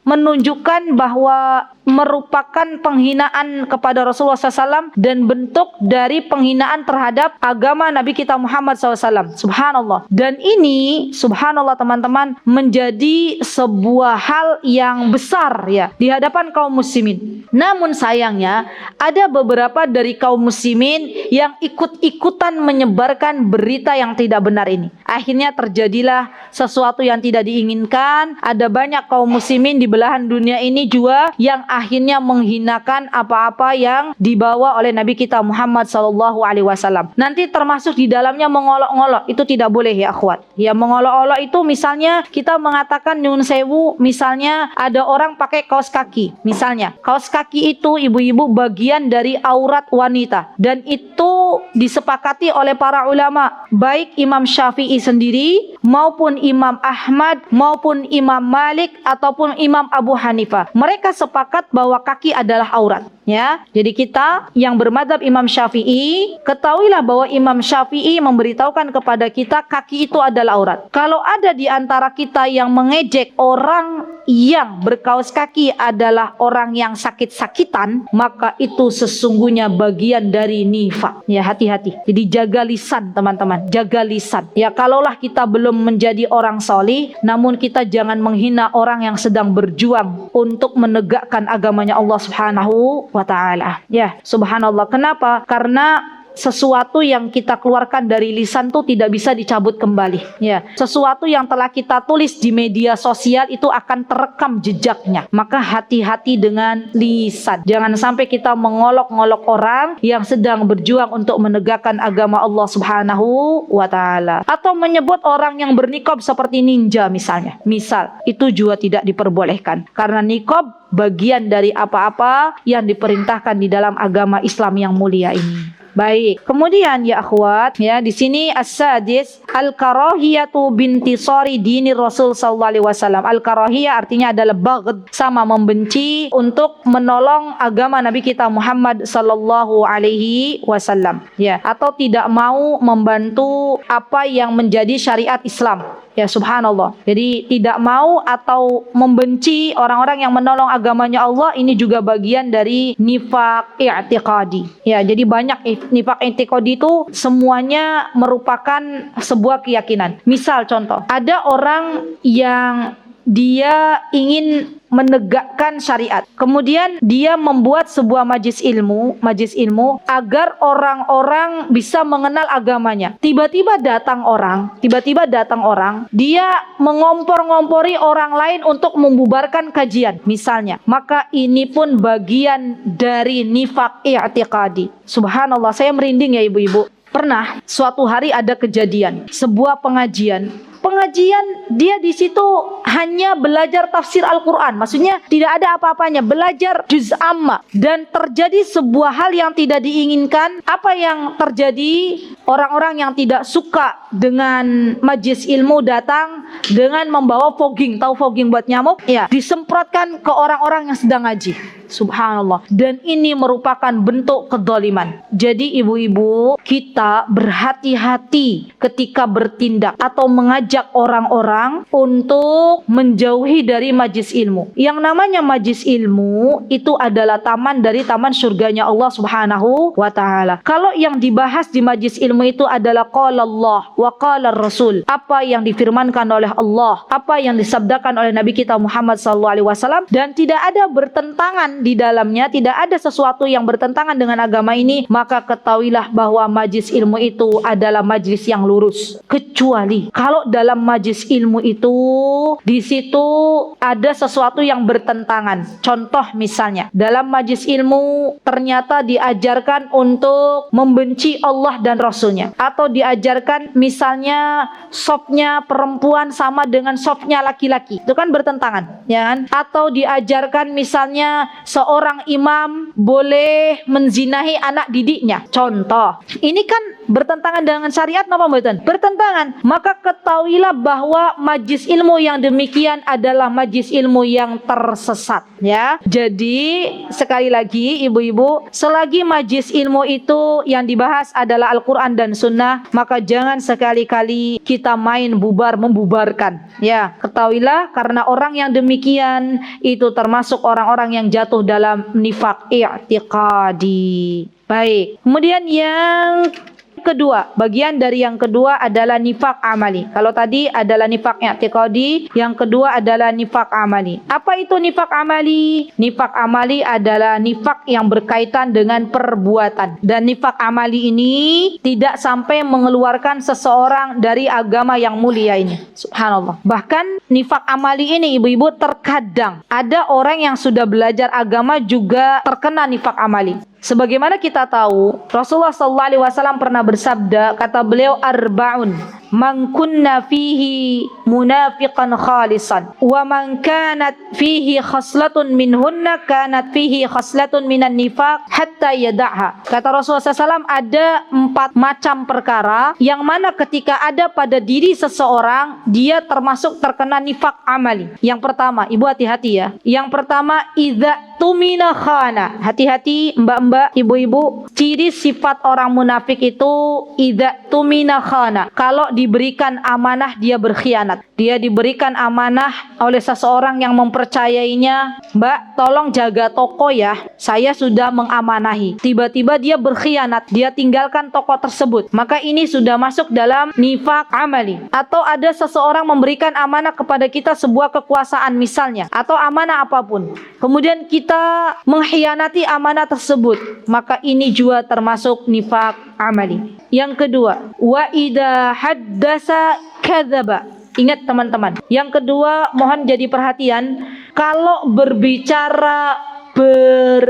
menunjukkan bahwa merupakan penghinaan kepada Rasulullah SAW dan bentuk dari penghinaan terhadap agama Nabi kita Muhammad SAW. Subhanallah. Dan ini subhanallah teman-teman menjadi sebuah hal yang besar ya di hadapan kaum muslimin. Namun sayangnya ada beberapa dari kaum muslimin yang ikut-ikutan menyebarkan berita yang tidak benar ini. Akhirnya terjadilah sesuatu yang tidak diinginkan. Ada banyak kaum muslimin di belahan dunia ini juga yang akhirnya menghinakan apa-apa yang dibawa oleh Nabi kita Muhammad SAW. Nanti termasuk di dalamnya mengolok-olok, itu tidak boleh ya akhwat. Ya, mengolok-olok itu misalnya kita mengatakan nyun sewu, misalnya ada orang pakai kaos kaki. Misalnya kaos kaki itu ibu-ibu bagian dari aurat wanita, dan itu disepakati oleh para ulama, baik Imam Syafi'i sendiri maupun Imam Ahmad maupun Imam Malik ataupun Imam Abu Hanifah. Mereka sepakat bahwa kaki adalah aurat. Ya, jadi kita yang bermadzhab Imam Syafi'i, ketahuilah bahwa Imam Syafi'i memberitahukan kepada kita kaki itu adalah aurat. Kalau ada di antara kita yang mengejek orang yang berkaos kaki adalah orang yang sakit-sakitan, maka itu sesungguhnya bagian dari nifaq. Ya, hati-hati. Jadi jaga lisan teman-teman, jaga lisan. Ya, kalaulah kita belum menjadi orang solih, namun kita jangan menghina orang yang sedang berjuang untuk menegakkan agamanya Allah Subhanahu wa ta'ala. Ya, subhanallah. Kenapa? Karena sesuatu yang kita keluarkan dari lisan tuh tidak bisa dicabut kembali. Ya, sesuatu yang telah kita tulis di media sosial itu akan terekam jejaknya. Maka hati-hati dengan lisan. Jangan sampai kita mengolok-ngolok orang yang sedang berjuang untuk menegakkan agama Allah Subhanahu wa ta'ala. Atau menyebut orang yang berniqab seperti ninja misalnya. Misal, itu juga tidak diperbolehkan. Karena niqab bagian dari apa-apa yang diperintahkan di dalam agama Islam yang mulia ini. Baik, kemudian ya akhwat, ya di sini as-sadis al-karahiyatu bintisari dinir Rasul sallallahu alaihi wasallam. Al-karahiyah artinya adalah baghd, sama membenci untuk menolong agama Nabi kita Muhammad sallallahu alaihi wasallam. Ya, atau tidak mau membantu apa yang menjadi syariat Islam. Ya, subhanallah. Jadi tidak mau atau membenci orang-orang yang menolong agamanya Allah, ini juga bagian dari nifaq i'tiqadi. Ya, jadi banyak nifaq i'tiqadi itu semuanya merupakan sebuah keyakinan. Misal contoh, ada orang yang dia ingin menegakkan syariat. Kemudian dia membuat sebuah majlis ilmu agar orang-orang bisa mengenal agamanya. Tiba-tiba datang orang, dia mengompor-ngompori orang lain untuk membubarkan kajian misalnya. Maka ini pun bagian dari nifaq i'tiqadi. Subhanallah, saya merinding ya ibu-ibu. Pernah suatu hari ada kejadian, sebuah pengajian dia di situ hanya belajar tafsir Al-Quran, maksudnya tidak ada apa-apanya, belajar juz amma, dan terjadi sebuah hal yang tidak diinginkan. Apa yang terjadi? Orang-orang yang tidak suka dengan majlis ilmu datang dengan membawa fogging. Tahu fogging buat nyamuk? Ya, disemprotkan ke orang-orang yang sedang ngaji. Subhanallah. Dan ini merupakan bentuk kedzaliman. Jadi ibu-ibu, kita berhati-hati ketika bertindak atau mengajak orang-orang untuk menjauhi dari majlis ilmu. Yang namanya majlis ilmu itu adalah taman dari taman surganya Allah Subhanahu wa ta'ala. Kalau yang dibahas di majlis ilmu itu adalah qala Allah wa qala Rasul, apa yang difirmankan oleh Allah, apa yang disabdakan oleh Nabi kita Muhammad SAW, dan tidak ada bertentangan di dalamnya, tidak ada sesuatu yang bertentangan dengan agama ini, maka ketahuilah bahwa majlis ilmu itu adalah majlis yang lurus. Kecuali kalau dalam majlis ilmu itu di situ ada sesuatu yang bertentangan. Contoh misalnya, dalam majlis ilmu ternyata diajarkan untuk membenci Allah dan Rasulnya, atau diajarkan misalnya sopnya perempuan sama dengan sopnya laki-laki, itu kan bertentangan, ya kan? Atau diajarkan misalnya seorang imam boleh menzinahi anak didiknya. Contoh, ini kan Bertentangan dengan syariat napa mboten? Bertentangan. Maka ketahuilah bahwa majlis ilmu yang demikian adalah majlis ilmu yang tersesat, ya. Jadi sekali lagi ibu-ibu, selagi majlis ilmu itu yang dibahas adalah Al-Qur'an dan Sunnah, maka jangan sekali-kali kita main membubarkan. Ya, ketahuilah karena orang yang demikian itu termasuk orang-orang yang jatuh dalam nifaq i'tiqadi. Baik. Kemudian yang kedua, bagian dari yang kedua adalah nifaq amali. Kalau tadi adalah nifaq i'tiqadi, yang kedua adalah nifaq amali. Apa itu nifaq amali? Nifaq amali adalah nifaq yang berkaitan dengan perbuatan. Dan nifaq amali ini tidak sampai mengeluarkan seseorang dari agama yang mulia ini. Subhanallah. Bahkan nifaq amali ini ibu-ibu terkadang ada orang yang sudah belajar agama juga terkena nifaq amali. Sebagaimana kita tahu, Rasulullah SAW pernah bersabda, kata beliau, arba'un man kunna fihi munafiqan khalisan wa man kanat fihi khaslatun minhunna kanat fihi khaslatun minan nifaq hatta yada'ha. Kata Rasulullah SAW, ada 4 macam perkara yang mana ketika ada pada diri seseorang, dia termasuk terkena nifaq amali. Yang pertama, ibu hati-hati ya. Yang pertama, idza tumina khana. Hati-hati mbak-mbak, ibu-ibu, ciri sifat orang munafik itu idza tumina khana. Kalau diberikan amanah dia berkhianat. Dia diberikan amanah oleh seseorang yang mempercayainya, "Mbak, tolong jaga toko ya. Saya sudah mengamanahi." Tiba-tiba dia berkhianat, dia tinggalkan toko tersebut. Maka ini sudah masuk dalam nifaq amali. Atau ada seseorang memberikan amanah kepada kita sebuah kekuasaan misalnya, atau amanah apapun. Kemudian kita mengkhianati amanah tersebut, maka ini juga termasuk nifaq amali. Yang kedua, wa idza haddasa kadzaba. Ingat teman-teman. Yang kedua, mohon jadi perhatian, kalau berbicara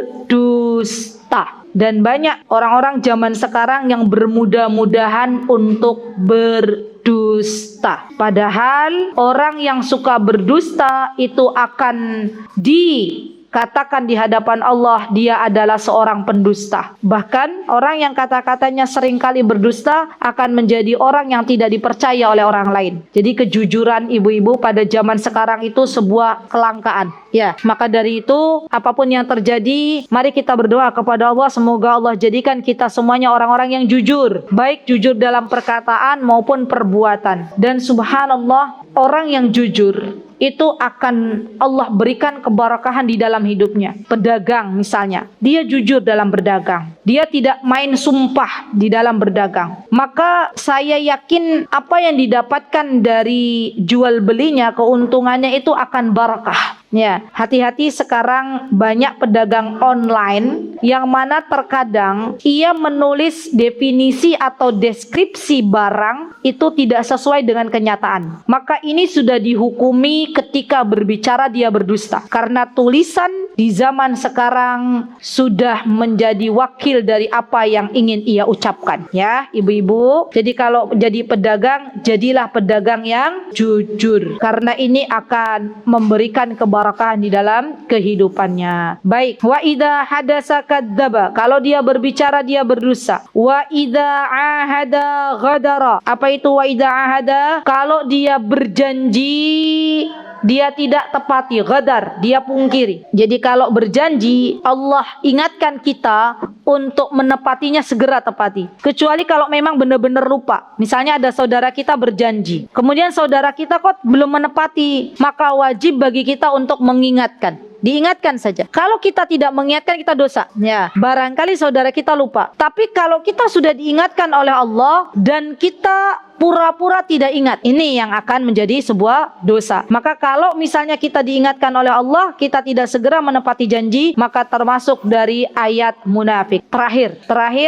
berdusta. Dan banyak orang-orang zaman sekarang yang bermudah-mudahan untuk berdusta. Padahal orang yang suka berdusta itu akan dikatakan di hadapan Allah dia adalah seorang pendusta. Bahkan orang yang kata-katanya seringkali berdusta akan menjadi orang yang tidak dipercaya oleh orang lain. Jadi kejujuran ibu-ibu pada zaman sekarang itu sebuah kelangkaan. Ya, maka dari itu apapun yang terjadi, mari kita berdoa kepada Allah semoga Allah jadikan kita semuanya orang-orang yang jujur, baik jujur dalam perkataan maupun perbuatan. Dan subhanallah, orang yang jujur itu akan Allah berikan keberkahan di dalam hidupnya. Pedagang misalnya, dia jujur dalam berdagang. Dia tidak main sumpah di dalam berdagang. Maka saya yakin apa yang didapatkan dari jual belinya, keuntungannya itu akan barakah. Ya, hati-hati sekarang banyak pedagang online yang mana terkadang ia menulis definisi atau deskripsi barang itu tidak sesuai dengan kenyataan. Maka ini sudah dihukumi ketika berbicara dia berdusta. Karena tulisan di zaman sekarang sudah menjadi wakil dari apa yang ingin ia ucapkan. Ya, ibu-ibu. Jadi kalau jadi pedagang, jadilah pedagang yang jujur. Karena ini akan memberikan keberkahan di dalam kehidupannya. Baik, wa idza hadasa kadzdzaba. Kalau dia berbicara dia berdusta. Wa idza ahada ghadara. Apa itu wa idza ahada? Kalau dia berjanji dia tidak tepati, ghadar, dia pungkiri. Jadi kalau berjanji, Allah ingatkan kita untuk menepatinya, segera tepati. Kecuali kalau memang benar-benar lupa. Misalnya ada saudara kita berjanji, kemudian saudara kita kok belum menepati, maka wajib bagi kita untuk mengingatkan. Diingatkan saja. Kalau kita tidak mengingatkan, kita dosa. Ya, barangkali saudara kita lupa. Tapi kalau kita sudah diingatkan oleh Allah dan kita pura-pura tidak ingat, ini yang akan menjadi sebuah dosa. Maka kalau misalnya kita diingatkan oleh Allah, kita tidak segera menepati janji, maka termasuk dari ayat munafik. Terakhir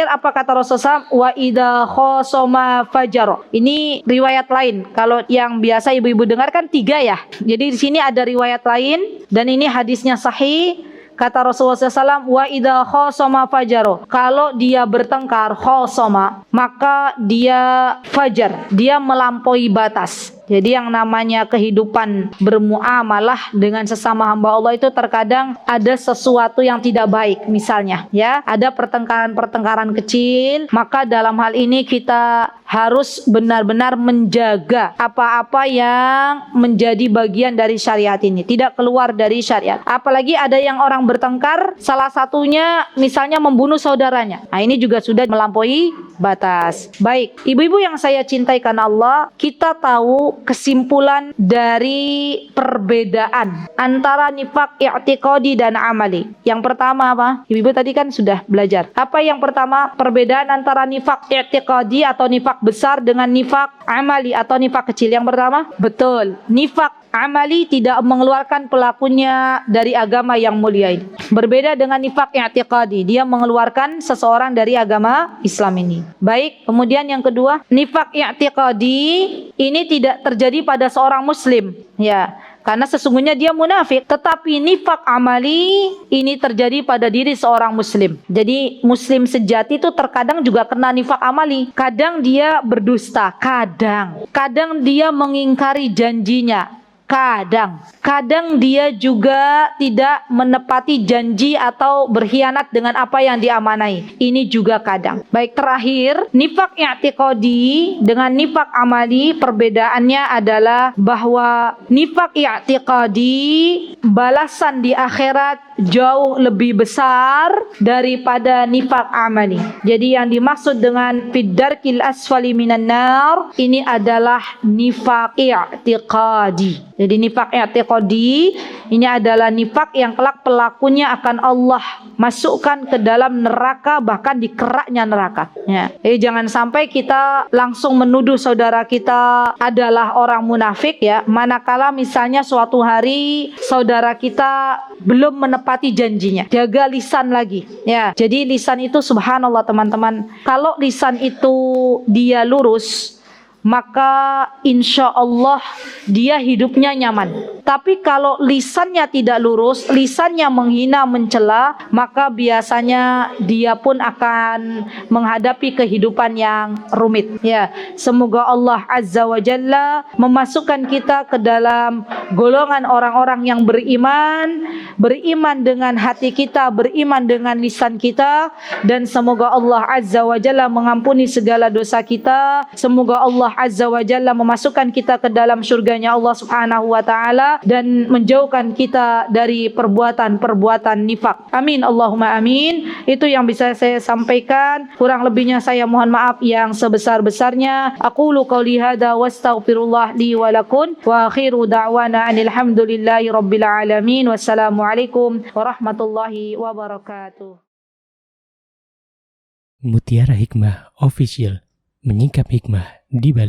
apa kata Rasulullah? Wa idza khosoma fajaro. Ini riwayat lain. Kalau yang biasa ibu-ibu dengarkan 3 ya. Jadi di sini ada riwayat lain dan ini hadisnya sahih. Kata Rasulullah SAW, wa idza khosoma fajaro. Kalau dia bertengkar, khosoma, maka dia fajar, dia melampaui batas. Jadi yang namanya kehidupan bermuamalah dengan sesama hamba Allah itu terkadang ada sesuatu yang tidak baik, misalnya ya, ada pertengkaran-pertengkaran kecil, maka dalam hal ini kita harus benar-benar menjaga apa-apa yang menjadi bagian dari syariat ini, tidak keluar dari syariat. Apalagi ada yang orang bertengkar, salah satunya misalnya membunuh saudaranya. Nah, ini juga sudah melampaui batas. Baik, ibu-ibu yang saya cintai karena Allah, kita tahu kesimpulan dari perbedaan antara nifak i'tiqadi dan amali. Yang pertama apa? Ibu-ibu tadi kan sudah belajar. Apa yang pertama? Perbedaan antara nifak i'tiqadi atau nifak besar dengan nifak amali atau nifak kecil. Yang pertama, betul, nifak amali tidak mengeluarkan pelakunya dari agama yang mulia ini. Berbeda dengan nifak i'tiqadi, dia mengeluarkan seseorang dari agama Islam ini. Baik, kemudian yang kedua, nifak i'tiqadi ini tidak terjadi pada seorang muslim, ya. Karena sesungguhnya dia munafik. Tetapi nifak amali ini terjadi pada diri seorang muslim. Jadi muslim sejati itu terkadang juga kena nifak amali. Kadang dia berdusta, kadang dia mengingkari janjinya. Kadang dia juga tidak menepati janji atau berkhianat dengan apa yang diamanai. Ini juga kadang. Baik, terakhir, nifak i'tiqadi dengan nifak amali perbedaannya adalah bahwa nifak i'tiqadi balasan di akhirat jauh lebih besar daripada nifak amali. Jadi yang dimaksud dengan fiddarkil asfali minan nar ini adalah nifak i'tiqadi. Jadi nifak i'tiqadi ini adalah nifak yang kelak pelakunya akan Allah masukkan ke dalam neraka, bahkan di keraknya neraka. Ya. Jadi jangan sampai kita langsung menuduh saudara kita adalah orang munafik ya, manakala misalnya suatu hari saudara kita belum menepati janjinya. Jaga lisan lagi. Ya. Jadi lisan itu subhanallah teman-teman, kalau lisan itu dia lurus, maka insya Allah dia hidupnya nyaman. Tapi kalau lisannya tidak lurus, lisannya menghina, mencela, maka biasanya dia pun akan menghadapi kehidupan yang rumit. Ya, semoga Allah Azza wa Jalla memasukkan kita ke dalam golongan orang-orang yang beriman dengan hati kita, beriman dengan lisan kita, dan semoga Allah Azza wa Jalla mengampuni segala dosa kita. Semoga Allah Azza wa Jalla memasukkan kita ke dalam surganya Allah Subhanahu wa taala dan menjauhkan kita dari perbuatan-perbuatan nifak. Amin Allahumma amin. Itu yang bisa saya sampaikan. Kurang lebihnya saya mohon maaf yang sebesar-besarnya. Aqulu qouli hadza wastaghfirullah li wa lakum wa akhiru da'wana anil hamdulillahi rabbil alamin. Wassalamualaikum warahmatullahi wabarakatuh. Mutiara Hikmah Official, menyingkap hikmah di balik